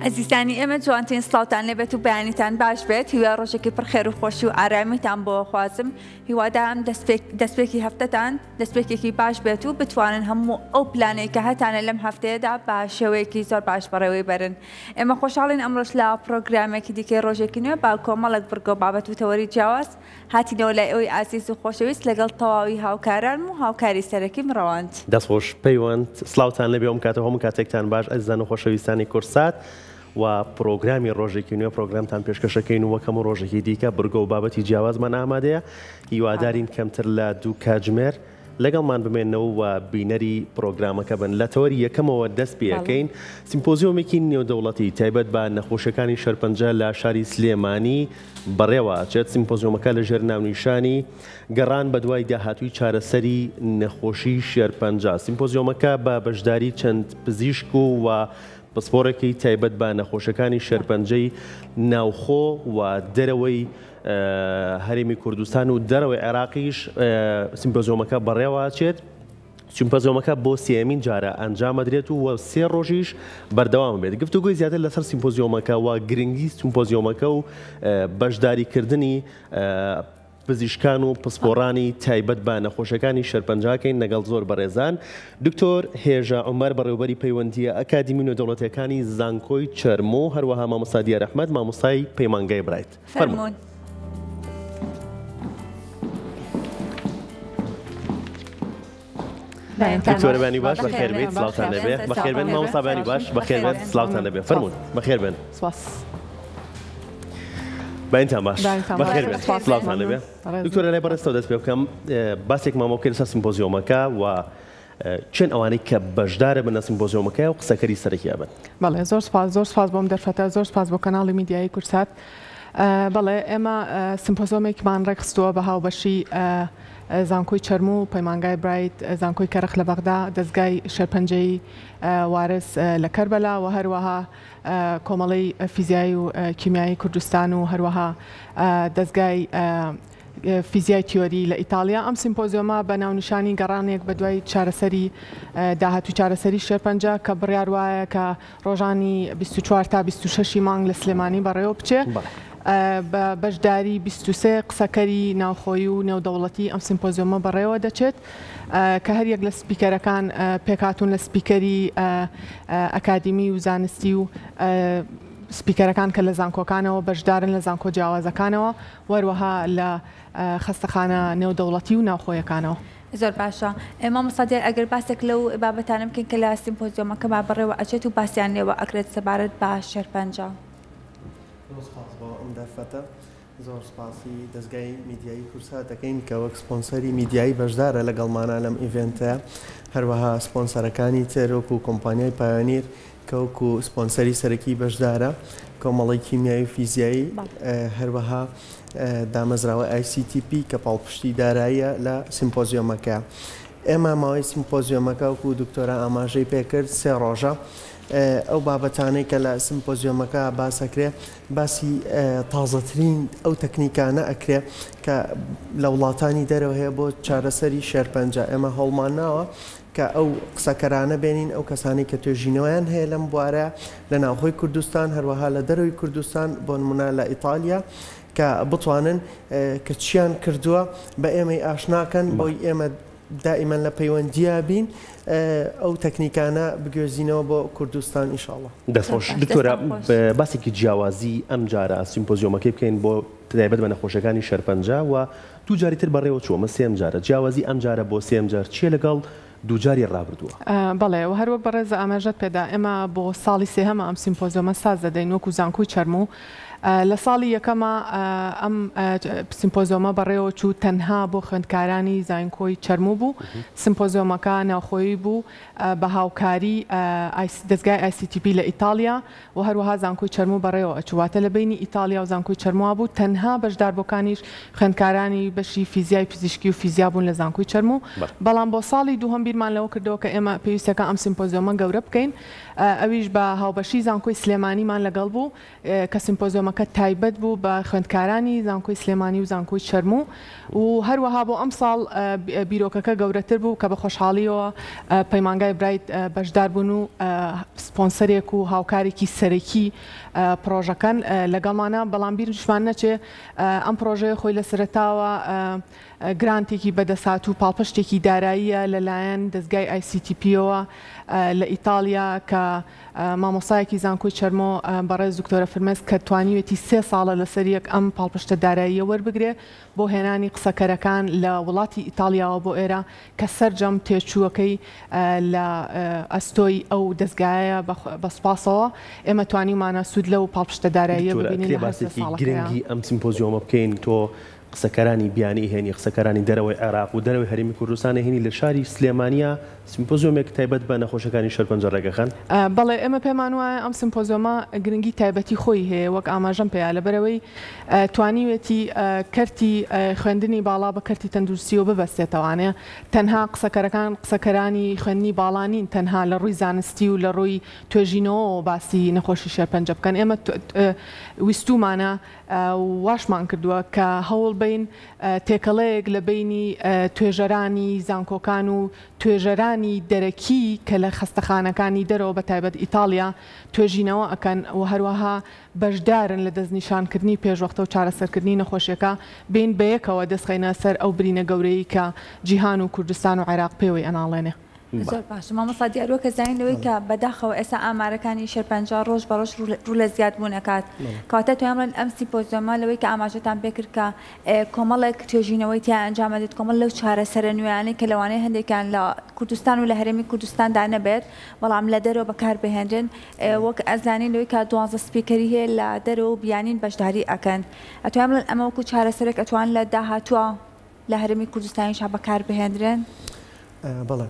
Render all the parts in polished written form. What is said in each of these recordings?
عزیزانی ئێمە جوانترین سڵاوتان لێبێت و بەیانیتان باش بێت هیوا ڕۆژێکی پڕخێر و خۆشی و ئارامیتان بۆ خوازم هیوادارم دەستپێکی هەفتەتان دەستپێکێکی باش بێت و بتوانن هەموو ئەو پلانەی کە هەتانە لەم هەفتەیەدا بە شێوەیەکی زۆر باش بەڕێوەی بەرن. ئێمە خۆشحاڵین ئەمڕۆژ لە پرۆگرامێکی دیکەی ڕۆژێکی نوێ با کۆمەڵێک بڕگۆ بابەت و تەوەری جیاواز هاتینەوە لای ئەوی ئازیز و خۆشەویست لەگەڵ تەواوی هاوکاران و هاوکاری سەرەکی مڕەوەند. دەستخۆش پەیوەند سڵاوتان لەبێ ئەم کاتە هەموو کاتێکتان باش ئەزیزان و خۆشەویستانی کورسات و پرۆگرامی ڕۆژێکی نوێ پرۆگرامتان پێشکەشەکەین و وەکەم ڕۆژێکی دیکە بڕگۆ و بابەتی جیاوازمان ئامادەیە هیوادارین کەمتر لە 2 کاتژمێر لەگەڵمان بمێنەوە و بینەری پرۆگرامەکە بن لە تەوەری یەکەمەوە دەست پێەکەین سیمپۆزیۆمێکی نێودەوڵەتی تایبەت بە نەخۆشیەکانی شەرپەنجە لە شاری سلێمانی بەڕێوە چێت سیمپۆزیۆمەکە لەژێر ناونیشانی گەڕان بە دوای داهاتووی چارەسەری نەخۆشی شێرپەنجە سیمپۆزیۆمەکە بە بەشداری چەند پزیشک و پسپۆرێکی تایبەت بە نەخۆشەکانی شێرپەنجەی ناوخۆ و دەرەوەی هەرێمی کوردستان و دەرەوەی عێراقیش سیمپۆزیۆمەکە بەڕێوەچێت سیمپۆزیۆمەکە بۆ سێمین جارە ئەنجامەدرێت و 3 ڕۆژیش بەردەوام بێت گفتوگوی زیاتر لەسەر سیمپۆزیۆمەکە و گرنگی سیمپۆزیۆمەکە و بەشداریکردنی پزیشکان و پسپۆڕانی تایبەت بە نەخۆشەکانی شێرپەنجەکەین لەگەڵ زۆر بەڕێزان دکتۆر هێژە عومەر بەڕێوەبەری پەیوەندیە ئەکادیمی نێودەوڵەتیەکانی زانکۆی چەرمۆ هەروەها مامۆستا دیار ئەحمەد مامۆستای پەیمانگای برایت فەرموون. دکتۆرە بانی باش بەخێر بێت سڵاوتان لەبێ بەخێر بێن مامۆستا بانی باش بەخێر بێت سڵاوتان لەبێ فەرموون بەخێر بێن باینتان باش بەخێر بێت سڵاوتان لەبێ دکتۆرە لای بەڕێستەوە دەست پێ بکەم باسێک مامۆکە لەسەر سیمپۆزیۆمەکە و چەند ئەوانەی کە بەشدارە بنە سیمپۆزیۆمەکە و قسەکەری سەرەکیە بن. بەڵێ زۆر سپاس بۆم دەرفەتە زۆر سپاس بۆ کەناڵی میدیایی کورسات. بەڵێ ئێمە سیمپۆزیۆمێکمان ڕێکخستووە بە هاوبەشی زانکۆی چەرمۆ و پەیمانگای برایت زانکۆی کەرخ لە بەغدا دەستگای شێرپەنجەی وارس لە کەربەلا و هەروەها کۆمەڵی فیزیایی و کیمیایی کوردستان و هەروەها دەستگای فیزیای تیۆری لە ئیتالیا ئەم سیمپۆزیۆمە بە ناونیشانی گەڕانێک بە دوای چارەسەری داهاتوی چارەسەری شێرپەنجە کە بڕیار وایە کە ڕۆژانی 24 تا 26 مانگ لە سلێمانی بەڕێوە بچێ بە بەشداری 23 قسەکەری ناوخۆیی و نێودەوڵەتی ئەم سیمپۆزیۆمە بەڕێوە دەچێت کە هەر یەک لە سپیکەرەکان پێکهاتوون لە سپیکەری ئەکادیمی و زانستی و سپیکەرەکان کە لە زانکۆکانەوە بەشدارن لە زانکۆ جیاوازەکانەوە وەروەها لە خەستەخانە نێودەوڵەتی و ناوخۆیەکانەوە. زۆر باشە مامۆستا دیار ئەگەر باسێک لەو بابەتانە بکەین کە لە سیمپۆزیۆمەکە با بەڕێوە ئەچێت و باسییان لێوە ئەکرێت سەبارەت بە شێرپەنجە. زۆر سپاسی دەستگای میدیایی کورسات دەکەین کە وەک سپۆنسەری میدیایی بەشدارە لەگەڵمانە لەم ئیڤێنتە هەروەها سپۆنسەرەکانی تێرۆک و کۆمپانیای پایۆنیر کە وەکو سپۆنسەری سەرەکی بەشدارە کۆمەڵی کیمیایی و فیزیایی هەروەها دامەزراوە ICTP کە پاڵپشتی داراییە لە سیمپۆزیۆمەکە ئێمە ماوەی سیمپۆزیۆمەکە وەکو دکتۆرە ئاماژەی پێکرد 3 ڕۆژە ئەو بابەتانەی کە لە سیمپۆزیۆمەکە باسەکرێ باسی تازەترین ئەو تەکنیکانە ئەکرێ کە لە وڵاتانی دەرەوە هەیە بۆ چارەسەری شێرپەنجە ئێمە هەڵمان ناوە کە ئەو قسەکەرانە بێنین ئەو کەسانی کە توێژینەوەیان هەیە لەم بوارە لە ناوخۆی کوردستان هەروەها لە دەرەوەی کوردستان بۆ نمونە لە ئیتالیا کە بتوانن کە چیان کردووە بە ئێمەی ئاشناکەن بۆی ئێمە دائما لە پەیوەندیە بین ئەو تەکنیکانە بگوێزینەوە بۆ کوردستان ئینشاءڵڵا. دەستخۆش دکتۆرە باسێکی جیاوازی ئەم جارە سیمپۆزیۆمەکەی بکەین بۆ تایبەت بە نەخۆشەکانی شێرپەنجە و 2 جاری تر بەڕێوە چووە مە 3 جارە جیاوازی ئەم جارە بۆ 3 جار چیە لەگەڵ 2 جاری ڕابردووە؟ بەڵێ و هەروە بەڕێز ئاماژەت پێدا ئێمە بۆ ساڵی سێهەمە ئەم سیمپۆزیۆمە ساز دەدەین وەکو زانکۆی چەرمۆ لە ساڵی یەکەمە ئەم سیمپۆزیۆمە بەڕێوە چوو تەنها بۆ خوێندکارانی زانکۆی چەرمۆ بوو سیمپۆزیۆمەکە ناوخۆیی بوو بە هاوکاری دەستگای ICTP لە ئیتالیا و هەروەها زانکۆی چەرمۆ بەڕێوە ئەچواتە لە بینی ئیتالیا و زانکۆی چەرمۆ بوو تەنها بەشداربووەکانیش خوێندکارانی بەشی فیزیای پزیشکی و فیزیا بوون لە زانکۆی چەرمۆ بەڵام بۆ ساڵی دووهەم بیرمان لەوە کردەوە کە ئێمە پێویستەکە ئەم سیمپۆزیۆمە گەورە بکەین ئەویش بە هاوبەشی زانکۆی سلێمانیمان لەگەڵ بوو کە سیمپۆزیۆمە سیمپۆزیۆمەکە تایبەت بوو بە خوێندکارانی زانکۆی سلێمانی و زانکۆی چەرموو و هەروەها بۆ ئەم ساڵ بیرۆکەکە گەورەتر بوو کە بە خۆشحاڵیەوە پەیمانگای برایت بەشدار بوون و سپۆنسەرێک و هاوکارێکی سەرەکی پرۆژەکەن لەگەڵمانە بەڵام بیرشمان نەچێ ئەم پرۆژەیە خۆی لە سەرەتاوە گرانتێکی بەدەسات و پاڵپشتێکی داراییە لەلایەن دەستگای ICTPەوە لە ئیتالیا کە مامۆسایەکی زانکۆی چەرمۆ بەڕێز دکتۆرە فرمێز کە توانیوێتی 3 ساڵە لەسەر یەک ئەم پاڵپشتە داراییە وەربگرێ بۆ هێنانی قسەکەرەکان لە وڵاتی ئیتالیاوە بۆ ئێرە کە سەرجەم تێچووەکەی لە ئەستۆی ئەو دەستگایە بە سوپاسەوە ئێمە توانیمانە سوود لەو پاڵپشتە داراییە ببینین لە هەر سێ ساڵەکەیە. گرنگی ئەم سیمپۆزیۆمە بکەین تۆ قسەکەرانی بیانی هێنی قسەکەرانی دەرەوەی عێراق و دەرەوەی هەرێمی کوردستانی هێنی لە شاری سلێمانیا سیمپۆزیۆمێک تایبەت بە نەخۆشەکانی شەرپەنجە ڕێگەخان. بەڵێ ئێمە پێمان وایە ئەم سیمپۆزیۆمە گرنگی تایبەتی خۆی هەیە وەک ئاماژەم پێیا لەبەرەوەی توانیوێتی کەرتی خوێندنی باڵا بە کەرتی تەندروستیەوە ببەستێتەوانێ تەنها قسەکەرانی خوێندنی باڵانین تەنها لە ڕووی زانستی و لە ڕووی توێژینەوە باسی نەخۆشی شەرپەنجە بکەن. ئێمە ویستومانە واشمان کردووە کە هەوڵ بین تێکەڵەیەک لە بینی توێژەرانی زانکۆکان و توێژەرانی دەرەکی کە لە خەستەخانەکانی دەرەوە بە تایبەت ئیتالیا توێژینەوە ئەکەن و هەروەها بەشدارن لە دەستنیشانکردنی پێشوەختە و چارەسەرکردنی نەخۆشیەکە بین بەیەکەوە دەستخەینە سەر ئەو برینە گەورەی کە جیهان و کوردستان و عێراق پێوەی ئەناڵێنێ. زۆر باش مامۆستا دیارۆکە زانینەوەی کە بەداخەوە ئێستا ئامارەکانی شەرپەنجە ڕۆژ بە ڕۆژ ڕوو لە زیادبوون ئەکات کەواتە توانڵێن ئەم سیمپۆزیۆمە لەوەی کە ئاماژەتان پێکرد کە کۆمەڵێک توێژینەوەی تیا ئەنجام دێت کۆمەڵ لەو چارەسەرە نوێیانەی کە لەوانەیە هەندێکیان لە کوردستان و لە هەرێمی کوردستاندا نەبێت بەڵام لە دەرەوە بەکاربهێنرێن وەک ئەزانین لەوەی کە 12 سپیکەری هەیە لە دەرەوە بیانین بەشداری ئەکەن ئەتوانن بڵێن ئەمە وەکو چارەسەرێک ئەتوان لە داهاتووە لە هەرێمی کوردستانیش بەکاربهێنرێن. بەڵێ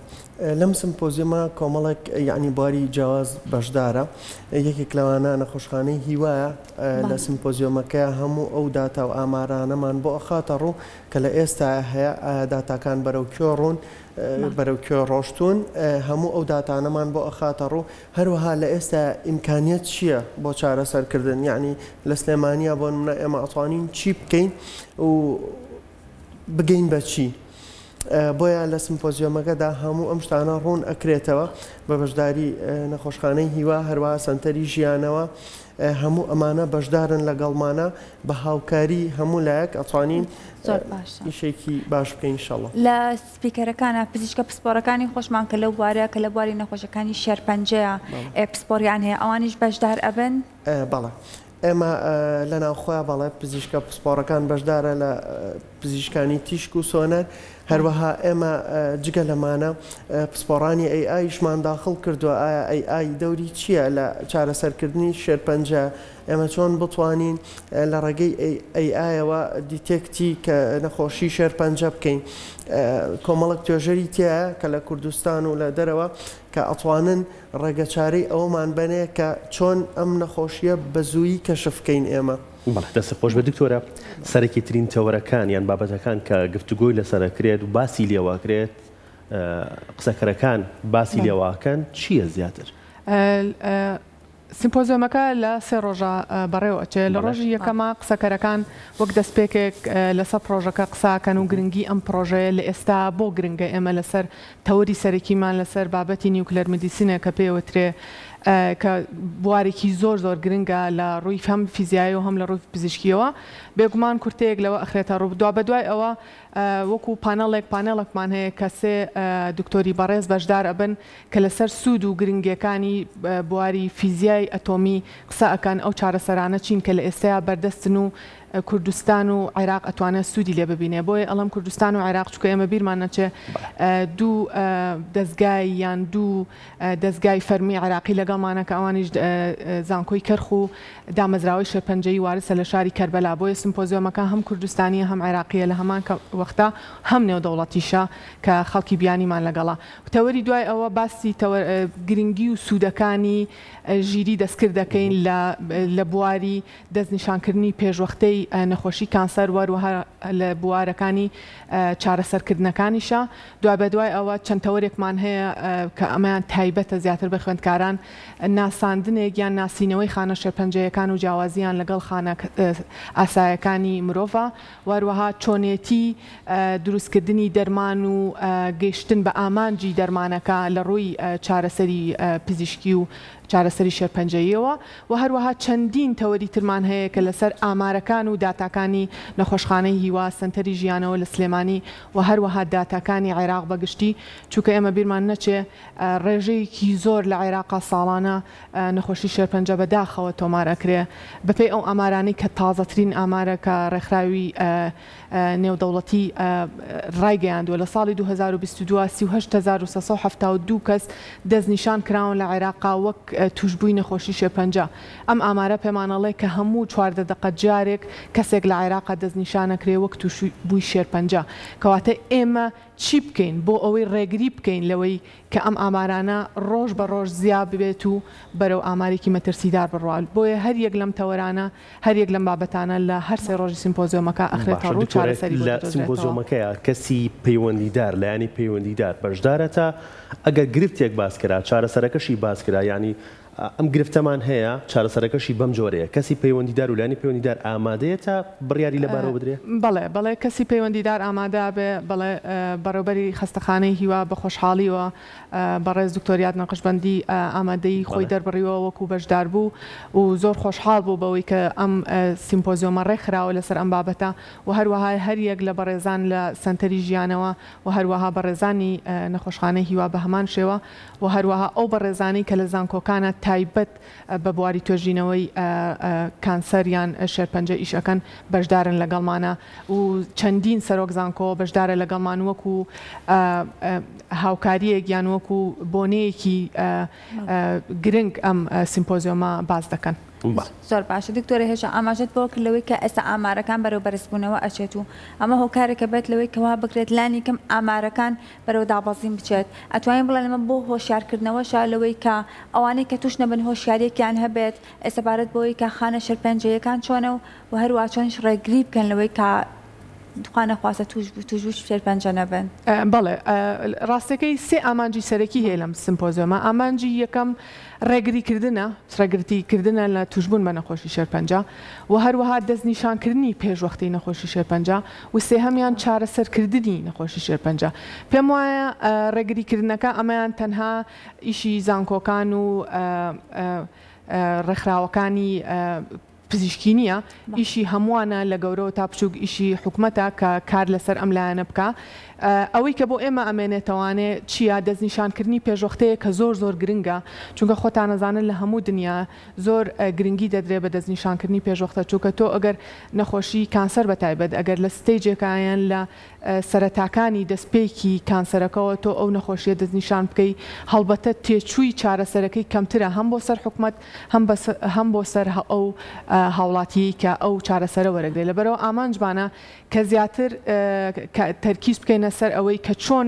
لەم سمپۆزیۆمە کۆمەڵێک یعنی باری جیاواز بەشدارە یەکێک لەوانە نەخۆشخانەی هیوایە لە سمپۆزیۆمەکە هەموو ئەو داتا و ئامارانەمان بۆ ئەخاتە ڕوو کە لە ئێستا هەیە داتاکان بەرەو کوێ ڕوون بەرەو کوێ ڕۆشتون هەموو ئەو داتانەمان بۆ ئەخاتە ڕوو هەروەها لە ئێستا ئیمکانیت چییە بۆ چارەسەرکردن یعنی لە سلێمانیا بۆ نمونە ئێمە ئەتوانین چی بکەین و بگەین بە چی. بۆیە لە سمپۆزیۆمەکەدا هەموو ئەم شتانە ڕوون ئەکرێتەوە بە بەشداری نەخۆشخانەی هیوا هەروە سنتەری ژیانەوە هەموو ئەمانە بەشدارن لەگەڵمانە بە هاوکاری هەموو لایەک ئەتوانین ئیشێکی باش بکەین ئینشاڵڵا. لە سپیکەرەکانە پزیشکە پسپۆرەکانی خۆشمان کە لەو بوارەیە کە لە بواری نەخۆشەکانی شەرپەنجەیە پسپۆریان هەیە ئەوانیش بەشدار ئەبن؟ بەڵێ ئێمە لە ناوخۆیان بەڵێ پزیشکە پسپۆرەکان بەشدارە لە پزیشکانی تیشک و سۆنەر هەروەها ئێمە جگە لەمانە پسپۆڕانی ئەیشمان داخڵ کردووە ئایا ئەی دەوری چییە لە چارەسەرکردنی شێرپەنجە ئێمە چۆن بتوانین لە ڕێگەی ئایەوە دیتێکتی کە نەخۆشی شێرپەنجە بکەین کۆمەڵک توێژەری تایە کە لە کوردستان و لە دەرەوە کە ئەتوانن ڕێگەچارەی ئەومان بنێ کە چۆن ئەم نەخۆشیە بە زوویی کەشفکەین ئێمە. دەست خۆش بە دکتۆرە سەرەکی ترین تەوەرەکان یان بابەتەکان کە گفتوگۆی لەسەرەکرێت و باسی لێواکرێت قسەکەرەکان باسی لێواکەن چییە زیاتر؟ سیمپۆزیۆمەکە لە 3 ڕۆژە بەڕێوەچێ لە ڕۆژی یەکەمە قسەکەرەکان وەک دەستپێکێک لەسەر پرۆژەکە قساکەن و گرنگی ئەم پرۆژەیە لە ئێستا بۆ گرنگە ئێمە لەسەر تەوەری سەرەکیمان لەسەر بابەتی نیوکلەر مدیسینە کە پێوەترێ کە بوارێکی زۆر گرنگە لە ڕووی هەم فیزیایی و هەم لە ڕووی پزیشکیەوە بێگومان کورتەیەک لەوە ئەخرێتە ڕوو دوا بەدوای ئەوە وەکو پانێڵێکمان هەیە کە 3 دکتۆری بەڕێز بەشدار ئەبن کە لەسەر سوود و گرنگیەکانی بواری فیزیای ئەتۆمی قسە ئەکەن ئەو چارەسەرانە چین کە لە ئێستایا بەردەستن و کوردستان و عێراق ئەتوانێت سوودی لێ ببینێ بۆیە ئەڵم کوردستان و عێراق چکە ئێمە بیرمان نەچێ دوو دەستگای یان دوو دەستگای فەرمی عێراقی لەگەڵمانە کە ئەوانیش زانکۆی کەرخ و دامەزراوەی شێرپەنجەی وارسە لە شاری کەربەلا بۆیە سمپۆزیۆمەکە هەم کوردستانیە هەم عێراقیە لە هەمان وەختا هەم نێودەوڵەتیشە کە خەڵکی بیانیمان لەگەڵا تەوەری دوای ئەوە باسی گرنگی و سوودەکانی ژیری دەستکرد دەکەین لە بواری دەستنیشانکردنی پێشوەختەی لەبارەی نەخۆشی کانسەر وەروەها لە بوارەکانی چارەسەرکردنەکانیشە دوای بەدوای ئەوە چەند تەوەرێکمان هەیە کە ئەمەیان تایبەتە زیاتر بە خوێندکاران ناساندنێک یان ناسینەوەی خانە شێرپەنجەیەکان و جیاوازیان لەگەڵ خانە ئاسایەکانی مرۆڤە وەروەها چۆنێتی دروستکردنی دەرمان و گەیشتن بە ئامانجی دەرمانەکە لە ڕووی چارەسەری پزیشکی و چارەسەری شێرپەنجەیەوە و هەروەها چەندین تەوەری ترمان هەیە کە لەسەر ئامارەکان و داتاکانی نەخۆشخانەی هیوا سنتەری ژیانەوە لە سلێمانی و هەروەها داتاکانی عێراق بەگشتی چونکە ئێمە بیرمان نەچێ ڕێژەیەکی زۆر لە عێراقا ساڵانە نەخۆشی شێرپەنجە بەداخەوە تۆمارەکرێ بەپێی ئەو ئامارانەی کە تازەترین ئامارە کە ڕێکخراوی نێودەوڵەتی ڕایگەیاندووە لە ساڵی 2022 38,372 کەس دەستنیشان کراون لە عێراقا وەک توشبووی نەخۆشی شێرپەنجە ئەم ئامارە پێمانەڵێ کە هەموو 14 دقە جارێک کەسێک لە عێراقا دەستنیشانەکرێ وەک توشبووی شێرپەنجە کەواتە ئێمە چی بکەین بۆ ئەوەی ڕێگری بکەین لەوەی کە ئەم ئامارانە ڕۆژ بە ڕۆژ زیاد ببێت و بەرەو ئامارێکی مەترسیدار بڕوال بۆیە هەر یەک لەم تەوەرانە هەر یەک لەم بابەتانە لە هەر سێ ڕۆژی سیمپۆزیۆمەکە ئەخرێتە ڕوو چارەسەری لە سیمپۆزیۆمەکەیە کەسی پەیوەندیدار لایەنی پەیوەندیدار بەشدارەتە ئەگەر گرفتێک باس کرا چارەسەرەکەشی باس کرا ینی ئەم گرفتەمان هەیە چارەسەرەکەشی بەم جۆرەیە کەسی پەیوەندیدار و لایەنی پەیوەندیدار ئامادەیە تا بڕیاری لەبارەوە بدرێ بەڵێ کەسی پەیوەندیدار ئامادە بێ بەڵێ بەڕێوەبەری خەستەخانەی هیوا بە خۆشحاڵیەوە بەڕێز دکتۆریات نەقشبەندی ئامادەی خۆی دەربڕیەوە وەکو بەشدار بوو و زۆر خۆشحاڵ بوو بەوەی کە ئەم سیمپۆزیۆمە ڕێکخراوە لەسەر ئەم بابەتە و هەروەها هەر یەک لە بەڕێزان لە سنتەری ژیانەوە و هەروەها بەڕێزانی نەخۆشخانەی هیوا بە هەمان شێوە و هەروەها ئەو بەڕێزانی کە لە زانکۆکانە تایبەت بە بواری توێژینەوەی کانسەریان شێرپەنجە ئیشەکەن بەشدارن لەگەڵمانە و چەندین سەرۆک زانکۆ بەشدارە لەگەڵمان وەکو هاوکاریەک یان وەکو بۆنەیەکی گرنگ ئەم سیمپۆزیۆمە باز دەکەن. زۆر باشە دکتۆرە هێشە ئاماژەت بۆ کرد لەوەی کە ئێستا ئامارەکان بەرەو بەرزبوونەوە ئەچێت و ئەمە هۆکارێکە بێت لەوەی کەوا بکرێت لانی کەم ئامارەکان بەرەو دابەزین بچێت ئەتوانین بڵێن ئەمە بۆ هۆشیارکردنەوەشە لەوەی کە ئەوانەی کە توش نەبن هۆشیارێکیان هەبێت ئێستا بارەت بۆی کە خانە شێرپەنجەیەکان چۆنە و هەروە چۆنش ڕێگری بکەن لەوەی کە دخوانە خواسە توش شێرپەنجە نەبن. بەڵێ ڕاستەکەی سێ ئامانجی سەرەکی هەیە لەم سیمپۆزیۆمە ئامانجی یەکەم ڕێگریکردنە ڕێگرتیکردنە لە توشبوون بە نەخۆشی شێرپەنجە و هەروەها دەستنیشانکردنی پێشوەختی نەخۆشی شێرپەنجە و سێهەمیان چارەسەرکردنی نەخۆشی شێرپەنجە پێم وایە ڕێگریکردنەکە ئەمەیان تەنها ئیشی زانکۆکان و ڕێکخراوەکانی پزیشکی نییە ئیشی هەمووانە لە گەورەوە تا بچووک ئیشی حکوومەتە کە کار لەسەر ئەم لایەنە بکە ئەوەی کە بۆ ئێمە ئەمێنێتەوانێ چییە دەستنیشانکردنی پێشوەختەیە کە زۆر گرنگە چونکە خۆتان نەزانن لە هەموو دنیا زۆر گرنگی دەدرێت بە دەستنیشانکردنی پێشوەختە چونکە تۆ ئەگەر نەخۆشی کانسەر بەتایبەت ئەگەر لە ستێجێکایەن لە سەرەتاکانی دەستپێکی کانسەرەکەەوە تۆ ئەو نەخۆشیە دەستنیشان بکەی هەڵبەتە تێچووی چارەسەرەکەی کەمترە هەم بۆ سەر حکوومەت هەم بۆ سەر ئەو هاوڵاتی کە ئەو چارەسەرە وەرەگرێت لەبەرەوە ئامانجبانە کە زیاتر تەرکیز بکەینە سەر ئەوەی کە چۆن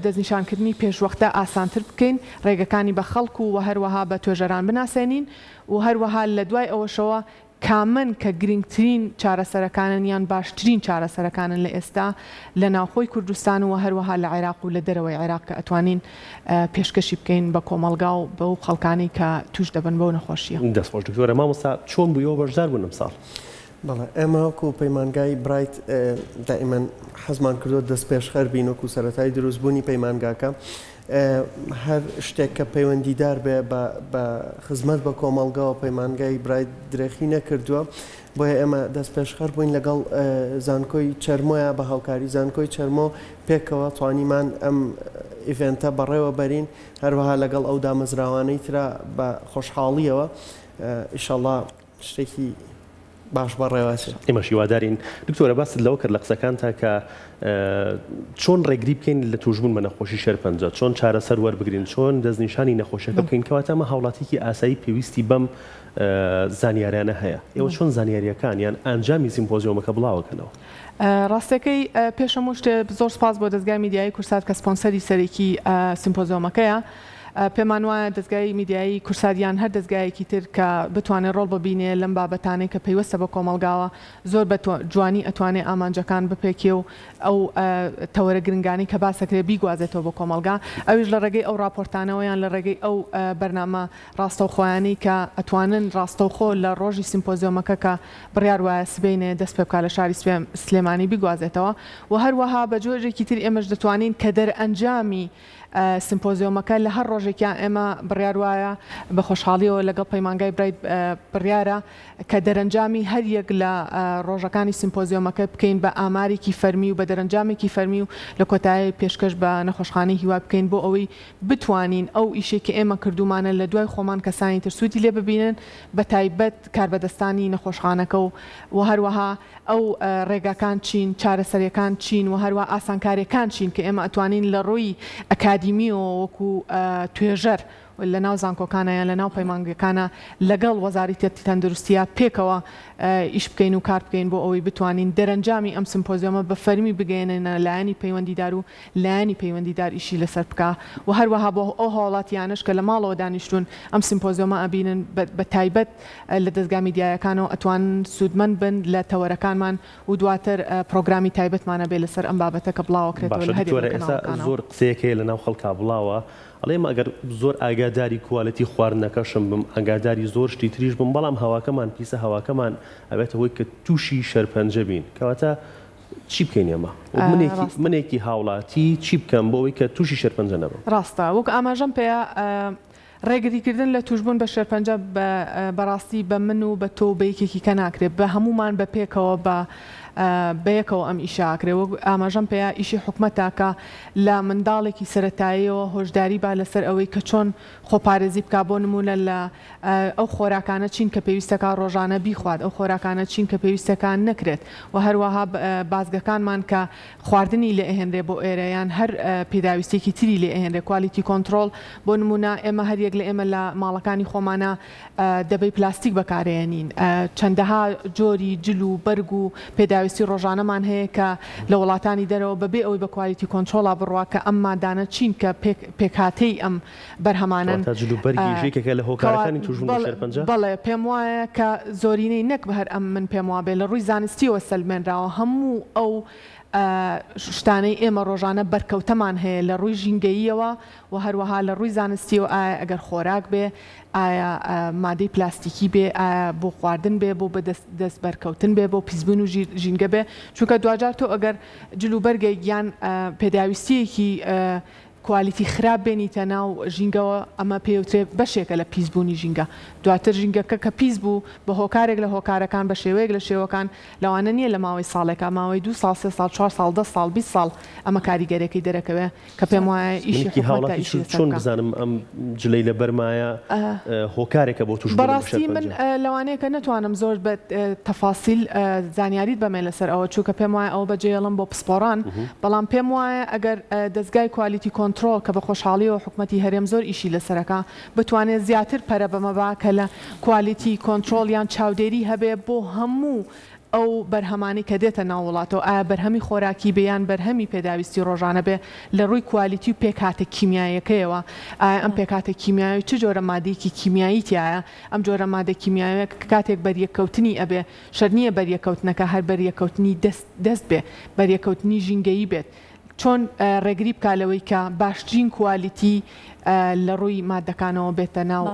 دەستنیشانکردنی پێشوەختە ئاسانتر بکەین ڕێگەکانی بە خەڵکو و هەروەها بە توێژەران بناسێنین و هەروەها لە دوای ئەوەشەوە کامن کە گرنگترین چارەسەرەکانن یان باشترین چارەسەرەکانن لە ئێستا لە ناوخۆی کوردستان و هەروەها لە عێراق و لە دەرەوەی عێراق کە ئەتوانین پێشکەشی بکەین بە کۆمەلگا و بەو خەڵکانی کە توش دەبن بەو نەخۆشیە. دەستخۆش دکتۆرە مامۆستا چۆن بوویەوە بەشدار بوون ئەم ساڵ؟ بەڵێ ئێمە وەکو پەیمانگای برایت دائیمەن حەزمان کردو دەست پێشخەر بین وەکو سەرەتای دروستبوونی پەیمانگاکە هەر شتێک کە پەیوەندیدار بێ بە خزمەت بە کۆمەڵگاوە پەیمانگای برایت درێخی نەکردووە بۆیە ئێمە دەست پێشخەر بووین لەگەڵ زانکۆی چەرمۆیە بە هاوکاری زانکۆی چەرمۆ پێکەوە توانیمان ئەم ئیڤێنتە بەڕێوە بەرین هەروەها لەگەڵ ئەو دامەزراوانەی ترا بە خۆشحاڵیەوە ئینشەڵڵا شتێکی باش بەڕێوەچێ. ئێمەشی وادارین دکتۆرە باست لەوە کرد لە قسەکانتە کە چۆن ڕێگری بکەین لە توشبوون بە نەخۆشی شێرپەنجە چۆن چارەسەر وەربگرین چۆن دەستنیشانی نەخۆشیەکە بکەین کەواتە ئەمە هاوڵاتێکی ئاسایی پێویستی بەم زانیاریانە هەیە ئێوە چۆن زانیاریەکان یان ئەنجامی سیمپۆزیۆمەکە بڵاوکەنەوە؟ ڕاستەکەی پێشەموو شتێ زۆر سپاس بۆ دەستگای میدیایی کورسات کە سپۆنسەری سەرێکی سیمپۆزیۆمەکەیە پێمان وایە دەستگای میدیایی کورساریان هەر دەستگایەکی تر کە بتوانێت ڕۆڵ ببینێ لەم بابەتانەی کە پێویستە بە کۆمەلگاوە زۆر بە جوانی ئەتوانێت ئامانجەکان بپێکێ و ئەو تەوەرە گرنگانی کە باسەکرێ بیگوازێتەوە بۆ کۆمەلگا ئەویش لە ڕێگەی ئەو راپۆرتانەوەیان لە ڕێگەی ئەو بەرنامە ڕاستەوخۆیانی کە ئەتوانن ڕاستەوخۆ لە ڕۆژی سیمپۆزیۆمەکە کە بڕیار وایە سبەینێ دەست پێ بکات لە شاری سلێمانی بیگوازێتەوە و هەروەها بە جۆرێکی تر ئێمەش دەتوانین کە دەرئەنجامی سیمپۆزیۆمەکە لە هەر ڕۆژێکیان ئێمە بڕیار وایە بە خۆشحاڵیەوە لەگەڵ پەیمانگای برایت بڕیارە کە دەرەنجامی هەر یەک لە ڕۆژەکانی سیمپۆزیۆمەکە بکەین بە ئامارێکی فەرمی و بە دەرەنجامێکی فەرمی و لە کۆتایی پێشکەش بە نەخۆشخانەی هیوا بکەین بۆ ئەوەی بتوانین ئەو ئیشێکی ئێمە کردومانە لە دوای خۆمان کەسانی تر سوودی لێ ببینن بە تایبەت کاربەدەستانی نەخۆشخانەکە و هەروەها ئەو ڕێگاکان چین چارەسەریەکان چین و هەروە ئاسانکاریەکان چین کە ئێمە ئەتوانین لە ڕووی ئەکادیمیەوە وەکو توێژەر لە ناو زانکۆکانیان لە ناو پەیمانگەکانە لەگەڵ وەزارەتی تەندروستیە پێکەوە ئیش بکەین و کار بکەین بۆ ئەوەی بتوانین دەرەنجامی ئەم سیمپۆزیۆمە بە فەرمی بگەێنێنە لایەنی پەیوەندیدار و لایەنی پەیوەندیدار ئیشی لەسەر بکە و هەروەها بۆ ئەو هاوڵاتیانش کە لە ماڵەوە دانیشتون ئەم سیمپۆزیۆمە ئەبینن بە تایبەت لە دەستگا میدیایەکانەوە ئەتوانن سوودمەند بن لە تەوەرەکانمان و دواتر پرۆگرامی تایبەتمانە بێ لەسەر ئەم بابەتە کە بڵاوکرێتەوە لە هەرێک زۆر قسەیەکەیە لە ناو خەڵکا بڵاوە ئەڵێم ئەگەر زۆر ئاگاداری کوالەتی خواردنەکەشم بم ئەگاداری زۆر شتی تریش بم بەڵام هەواکەمان پیسە هەواکەمان ئەبێتە هۆی کە تووشی شەرپەنجە بین کەواتە چی بکەین ئێمە منێکی هاوڵاتی چی بکەم بۆ ئەوەی کە تووشی شەرپەنجە نەبم ڕاستە وەک ئاماژەم پێە ڕێگریکردن لە توشبوون بە شەرپەنجە بەڕاستی بە من و بە تۆ بەیەکێکی کە ناکرێت بە هەمومان بە پێکەوە بەیەکەوە ئەم ئیشاکرێ وەک ئاماژەم پێە ئیشی حکومەتاکە لە منداڵێکی سەرەتاییەوە هۆشداری با لەسەر ئەوەی کە چۆن خۆپارێزی بک بۆ نمونە لە ئەو خۆراکانە چین کە پێویستەکە ڕۆژانە بیخوات ئەو خۆراکانە چین کە پێویستەکان نەکرێت و هەروەها بازگەکانمان کە خواردنی لێ ئەهێنرێ بۆ ئێرەیان هەر پێداویستێکی تری لێ ئەهێنرێ کوالیتی کۆنتترۆل بۆ نمونە ئێمە هەر یەک لە ئێمە لە ماڵەکانی خۆمانە دەبەی پلاستیک بەکارێنین چەندەها جۆری جل و بەرگ و پێداویستی ڕۆژانەمان هەیە کە لە وڵاتانی دەرەوە بەبێ ئەوەی بە کوالیتی کۆنتترۆڵا بڕوا کە ئەم مادانە چین کە پێکهاتەی ئەم بەرهەمانن بەڵێ پێم وایە کە زۆرینەی نەک بە هەر ئەم من پێم وا بێ لە ڕووی زانستیەوە سەلمێنراوە هەموو ئەو شتانەی ئێمە ڕۆژانە بەرکەوتەمان هەیە لە ڕووی ژینگەییەوە و هەروەها لە ڕووی زانستیەوە ئایا ئەگەر خۆراک بێ ئایا مادەی پلاستیکی بێ ئایا بۆ خواردن بێ بۆ دەست بەرکەوتن بێ بۆ پیسبوون و ژینگە بێ چونکە دوجار تۆ ئەگەر جلوبەرگێک یان پێداویستیەکی کوالیتی خراپ بێنیتە ناو ژینگەوە ئەمە پێوترێت بەشێکە لە پیسبوونی ژینگە دواتر ژینگەکە کە پیس بوو بە هۆکارێک لە هۆکارەکان بە شێوەیەک لە شێوەکان لەوانە نییە لە ماوەی ساڵێکە ماوەی 2 ساڵ 3 ساڵ 4 ساڵ 10 ساڵ 20 ساڵ ئەمە کاریگەرێکی دەرەکەوێ کە پێم وایە ئیشی هاوڵاتی چۆن بزانم ئەم جلەی لە بەرمایە هۆکارێکە بۆ توش بەڕاستی من لەوانەیە کە نتوانم زۆر بە تەفاسیل زانیاریت بەمێ لەسەر ئەوە چووکە پێم وایە ئەو بەجێڵم بۆ پسپۆران بەڵام پێم وایە ئەگەر دەستگای کوالیتی کۆنتترۆل کە بە خۆشحاڵیەوە حکوومەتی هەرێم زۆر ئیشی لەسەرەکە بتوانێت زیاتر پەرە بەمەبا کە لە کوالیتی کۆنتترۆل یان چاودێری هەبێ بۆ هەموو ئەو بەرهەمانی کە دێتە ناو وڵاتەوە ئایا بەرهەمی خۆراکی بێیان بەرهەمی پێداویستی ڕۆژانە بێ لە ڕووی کوالیتی و پێکاتە کیمیایەکەیەوە ئایا ئەم پێکاتە کیمیایی چ جۆرە مادەیەکی کیمیایی تایە ئەم جۆرە مادە کیمیاویە کاتێک بەریەکەوتنی ئەبێ شەرنیە بەریەکەوتنەکە هەر بەریەکەوتنی دەست بێ بەریەکەوتنی ژینگەیی بێت چۆن ڕێگری بکالەوەی کە باشترین کوالیتی لە ڕووی مادەکانەوە بێتە ناو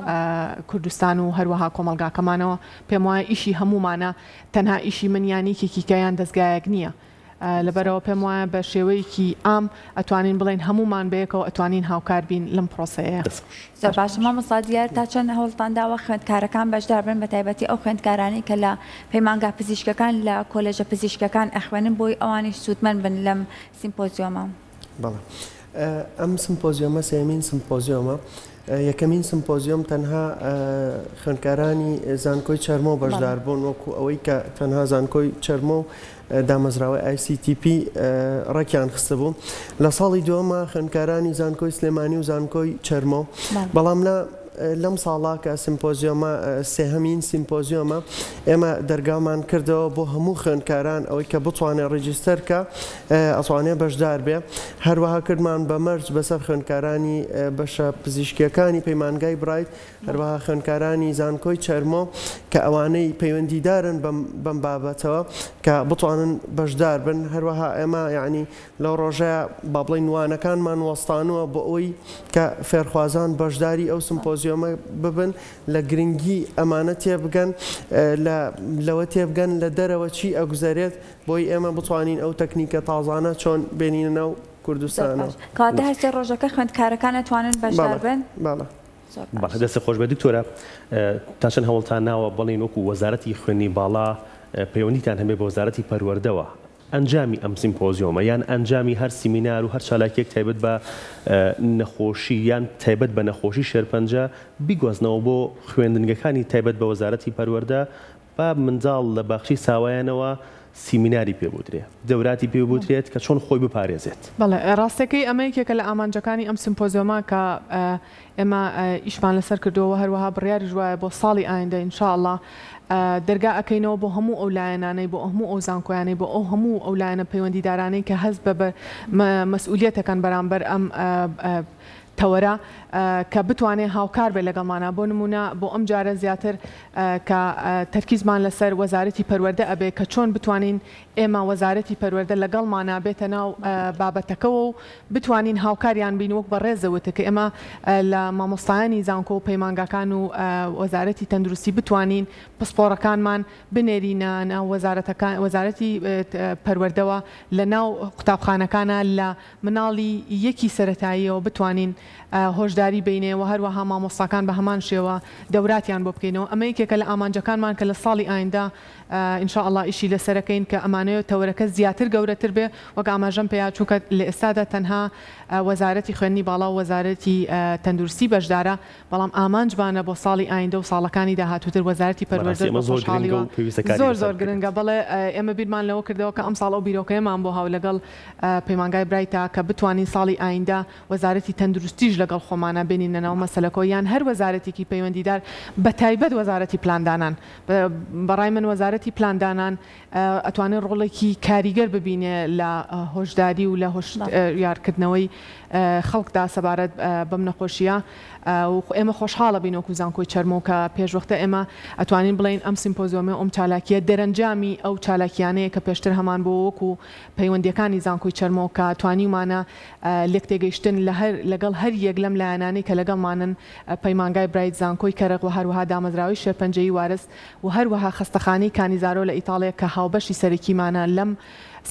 کوردستان و هەروەها کۆمەلگاکەمانەوە پێم وایە ئیشی هەمومانە تەنها ئیشی منیانێکێکی کەیان دەستگایەک نییە لەبەرەوە پێم وایە بە شێوەیەکی ئام ئەتوانین بڵێن هەمومان بەیەکەوە ئەتوانین هاوکار بین لەم پرۆسەیە زۆر باش مامۆستا دیار تا چەند هەوڵتان داوە خوێندکارەکان بەشدار بن بە تایبەتی ئەو خوێندکارانی کە لە پەیمانگا پزیشکەکان لە کۆلێژە پزیشکەکان ئەخوێنن بۆی ئەوانیش سوودمەند بن لەم سیمپۆزیۆمە بەڵێ ئەم سیمپۆزیۆمە سێمین سیمپۆزیۆمە یەکەمین سیمپۆزیۆم تەنها خوێندکارانی زانکۆی چەرمۆ بەشدار بوون وەکو ئەوەی کە تەنها زانکۆی چەرمۆ و دامەزراوەی ICTP ڕێکیان خستە بوو لە ساڵی دووەمە خوێندکارانی زانکۆی سلێمانی و زانکۆی چەرمۆ بەڵام لە لەم ساڵا کە سیمپۆزیۆمە سێهەمین سیمپۆزیۆمە ئێمە دەرگامان کردەوە بۆ هەموو خوێندکاران ئەوەی کە بتوانێت ڕیجیستەرکە ئەتوانێت بەشدار بێ هەروەها کردمان بە مەرج بەسەر خوێندکارانی بەشە پزیشکیەکانی پەیمانگای برایت هەروەها خوێندکارانی زانکۆی چەرمۆ کە ئەوانەی پەیوەندیدارن بەم بابەتەوە کە بتوانن بەشدار بن هەروەها ئێمە یعنی لەو ڕۆژەیە با بڵێن وانەکانمان وەستانوە بۆ ئەوی کە فێرخوازان بەشداری ئەو سمپۆزیۆمە ببن لە گرنگی ئەمانە تێبگەن لەوە تێبگەن لە دەرەوە چی ئەگوزارێت بۆی ئێمە بتوانین ئەو تەکنیکە تازانە چۆن بێنینە و کوردستانەوە کاتە هەستێ ڕۆژەکە خوێندکارەکان ئەتوانن بەشدار بن؟ بەڵێ دەستی خۆش بە دکتۆرە تا چەند هەوڵتان ناوە بڵین وەکو وەزارەتی خوێنی باڵا پەیوەندیتان هەبێ بە وەزارەتی پەروەردەوە ئەنجامی ئەم سیمپۆزیۆمە یان ئەنجامی هەر سیمینار و هەر چالاکێک تایبەت بە نەخۆشی یان تایبەت بە نەخۆشی شێرپەنجە بیگوازنەوە بۆ خوێندنگەکانی تایبەت بە وەزارەتی پەروەردە با منداڵ لە باخچی ساوایانەوە سیمیناری پێبوترێ دەوراتی پێبوترێت کە چۆن خۆی بپارێزێت. بەڵێ ڕاستەکەی ئەمەیەکێکە لە ئامانجەکانی ئەم سیمپۆزیۆمە کە ئێمە ئیشمان لەسەر کردەوە هەروەها بڕیاری ژوایە بۆ ساڵی ئایندە ئینشاءڵڵا دەرگا ئەەکەینەوە بۆ هەموو ئەو لایەنانەی بۆ هەموو ئەو زانکۆیانەی بۆ ئەو هەموو ئەو لایەنە پەیوەندیدارانەی کە هەست بە مەسئولیەتەکەن بەرامبەر ئەم تەوەرە کە بتوانێت هاوکار بێت لەگەڵمانە بۆ نمونە بۆ ئەم جارە زیاتر کە تەرکیزمان لەسەر وەزارەتی پەروەردە ئەبێ کە چۆن بتوانین ئێمە وەزارەتی پەروەردە لەگەڵمانە بێتە ناو بابەتەکەەوە و بتوانین هاوکاریان بین وەک بە ڕێزەوەتە کە ئێمە لە مامۆستایانی زانکۆ و پەیمانگاکان و وەزارەتی تەندروستی بتوانین پسپۆڕەکانمان بنێرینە ناو وەزارەتی پەروەردەوە لە ناو قوتابخانەکانە لە مناڵی یەکی سەرەتاییەوە بتوانین هۆشداری بینێ و هەروەها مامۆستاکان بە هەمان شێوە دەوراتیان بۆ بکەینەوە ئەمە یەکێکە لە ئامانجەکانمان کە لە ساڵی ئایندا ئینشاءڵڵا ئیشی لەسەرەکەین کە ئەمانەیە تەورەکە زیاتر گەورەتر بێ وەک ئاماژەم پێیا چووکە لە ئێستادا تەنها وەزارەتی خوێندنی باڵا و وەزارەتی تەندروستی بەشدارە بەڵام ئامانجبانە بۆ ساڵی ئایندا و ساڵەکانی داهاتووتر وەزارەتی پەروەردە خۆشحاڵیەوە زۆر گرنگە بەڵێ ئێمە بیرمان لەوە کردەوە کە ئەم ساڵ ئەو بیرۆکەیەمان بۆ هاو لەگەڵ پەیمانگای برایتە کە بتوانین ساڵی ئایندا وەزارەتی تەندروستیش لەگەڵ خۆمانە بێنین لەناو مەسەلەکۆ یان هەر وەزارەتێکی پەیوەندیدار بە تایبەت وەزارەتی پلاندانان بەڕای من وەزارەتی پلاندانان ئەتوانێت ڕۆڵێکی کاریگەر ببینێ لە هۆشداری و لە یارکردنەوەی خەڵکدا سەبارەت بەم نەخۆشیە و ئێمە خۆشحاڵە بینۆکو زانکۆی چەرمۆ کە پێشوەختە ئێمە ئەتوانین بڵین ئەم سیمپۆزیۆمە ئەم چالاکیە دەرەنجامی ئەو چالاکیانەیە کە پێشتر هەمان بۆ وەکو پەیوەندیەکانی زانکۆی چەرمۆ کە توانیمانە لێک تێگەیشتن لەگەڵ هەر یەک لەم لایەنانەی کە لەگەڵمانن پەیمانگای برایت زانکۆی کەرەق و هەروەها دامەزراوی شێرپەنجەی وارس و هەروەها خستەخانەی کانیزارۆ لە ئیتاڵیا کە هاوبەشی سەرەکیمانە لەم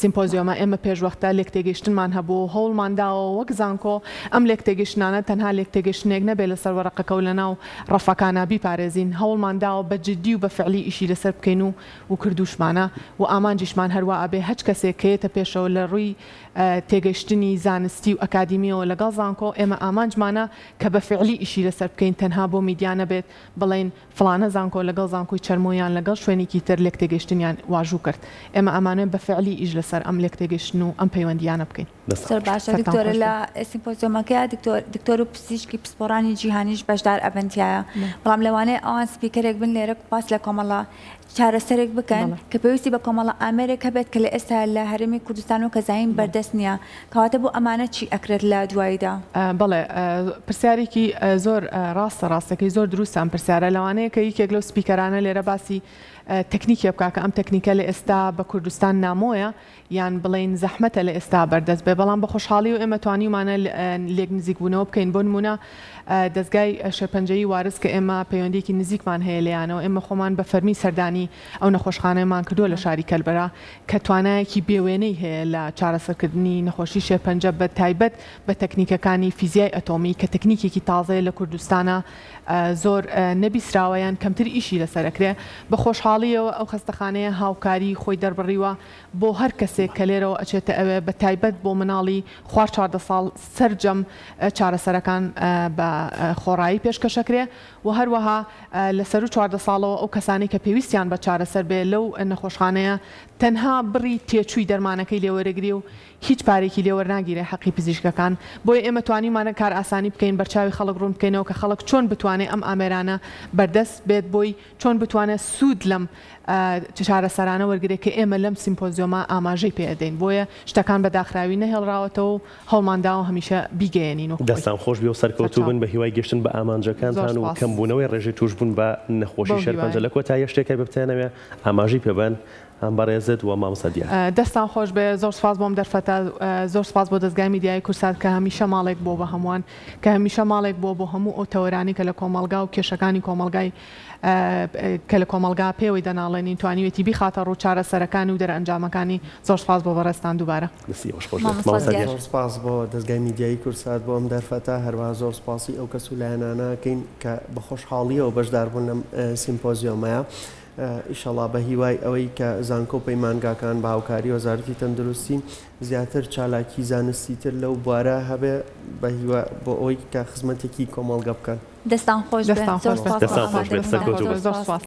سیمپۆزیۆمە ئێمە پێشوەختە لێک تێگەیشتنمان هەبوو هەوڵمانداوە وەک زانکۆ ئەم لێک تێگەشتانە تەنها لێک تێگەشتنێک نەبێت لەسەر وەرەقەکە و لەناو ڕەفەکانە بیپارێزین هەوڵمانداوە بە جددی و بە فعلی ئیشی لەسەر بکەین و کردوشمانە و ئامانجیشمان هەروە ئەبێ هەچ کەسێک کەیەتە پێشەوە لە ڕووی تێگەشتنی زانستی و ئەکادیمیەوە لەگەڵ زانکۆ ئێمە ئامانجمانە کە بە فعلی ئیشی لەسەر بکەین تەنها بۆ میدیانە بێت بڵێن فڵانە زانکۆ لەگەڵ زانکۆی چەرمۆیان لەگەڵ شوێنێکی تر لێک تێگەشتنیان واژوو کرد ئێمە ئەمانە بە فعلی ئیش لەسەر ئەم لێک تێگەشتن و ئەم پەیوەندیانە بکەین. زۆر باشە دکتۆرە لە سیمپۆزیۆمەکەیە دکتۆر و پزیشکی پسپۆڕانی جیهانیش بەشدار ئەبەنتیایە بەڵام لەوانەیە ئەوان سپیکەرێک بن لێرە باس لە کۆمەڵە چارەسەرێک بکەن کە پێویستی بە کۆمەڵە ئامێرێک هەبێت کە لە ئێستا لە هەرێمی کوردستان و کەزاین بەردەست نییە کەواتە بۆ ئەمانە چی ئەکرێت لە دواییدا؟ بەڵێ پرسیارێکی زۆر ڕاستەکەی زۆر دروستان پرسیارە لەوانەیە کە یەکێک لەو سپیکەرانە لێرە باسی تەکنیکە بکە کە ئەم تەکنیکە لە ئێستا بە کوردستان نامۆیە یان بڵێن زەحمەتە لە ئێستا بەردەست بێ بەڵام بە خۆشحاڵی و ئێمە توانیمانە لێک نزیکبوونەوە بکەین بۆ نمونە دەستگای شێرپەنجەی وارس کە ئێمە پەیوەندێکی نزیکمان هەیە لەیانەوە ئێمە خۆمان بە فەرمی سەردانی ئەو نەخۆشخانەیەمان کردووە لە شاری کەلبەرا کە توانایەکی بێوێنەی هەیە لە چارەسەرکردنی نەخۆشی شێرپەنجە بە تایبەت بە تەکنیکەکانی فیزیای ئەتۆمی کە تەکنیکێکی تازەیە لە کوردستانە زۆر نەبیسراوەیان کەمتر ئیشی لەسەرەکرێ بە خۆشحاڵیەوە ئەو خستەخانەیە هاوکاری خۆی دەربڕیوە بۆ هەر کەسێک کە لێرەوە ئەچێتە ئەوێ بە تایبەت بۆ مناڵی خوار 14 ساڵ سەرجەم چارەسەرەکان بە خۆڕایی پێشکەشەکرێ و هەروەها لەسەر و 14 ساڵەوە ئەو کەسانی کە پێویستیان بە چارەسەر بێ لەو نەخۆشخانەیە تەنها بڕی تێچووی دەرمانەکەی لێوەرەگری و هیچ پارێکی لێوەرناگیرێ حەقی پزیشکەکان بۆیە ئێمە توانیمانە کار ئاسانی بکەین بەرچاوی خەڵک ڕوون بکەینەوە کە خەڵک چۆن بتوانێت ئەم ئامێرانە بەردەست بێت بۆی چۆن بتوانێت سوود لەم چارەسەرانە وەرگێت کە ئێمە لەم سیمپۆزیۆمە ئاماژەی پێدەین بۆیە شتەکان بە داخراوی نەهێڵراوەتەوە و هەڵمانداوە هەمیشە بیگەێنین و دەستان خۆش بێ و سەرکەوتوو بن بە هیوای گەشتن بە ئامانجەکانتان و کەمبوونەوەی ڕێژەی توش بوون بە نەخۆشی شەرپەنجە لە کۆتایی شتێکی ببتێنەوە ئاماژەی پێبەن ئەم بەڕێزت و مامۆستا دیار دەستان خۆش بێ زۆر سپاس بۆم دەرفەتە زۆر سپاس بۆ دەستگای میدیای کورسات کە هەمیشە ماڵێک بۆ بە هەمووان کە هەمیشە ماڵێک بۆ هەموو ئەو تەوەرانی کە لە کۆمەڵگا و کێشەکانی کۆمەلگای کە لە کۆمەلگا پێوەی دەناڵێنین توانیوێتی بیخاتە ڕوو چارەسەرەکانی و دەرئەنجامەکانی زۆر سپاس بۆ بەڕێستان دووبارە زۆر سپاس بۆ دەستگای میدیایی کورسات بۆ ئەم دەرفەتە هەروەها زۆر سپاسی ئەو کەس و لایەنانەکەین کە بە خۆشحاڵیەوە بەشداربوون لەم سیمپۆزیۆمەیە ئیشەڵا بە هیوای ئەوەی کە زانکۆ و پەیمانگاکان بە هاوکاری وەزارەتی تەندروستی زیاتر چالاکی زانستی تر لەو بوارە هەبێ بە هیوا بۆ ئەوەی کە خزمەتێکی کۆمەڵگە بکەن دەستان خۆش دەستان خۆش بێ سەرکەوتوو بن.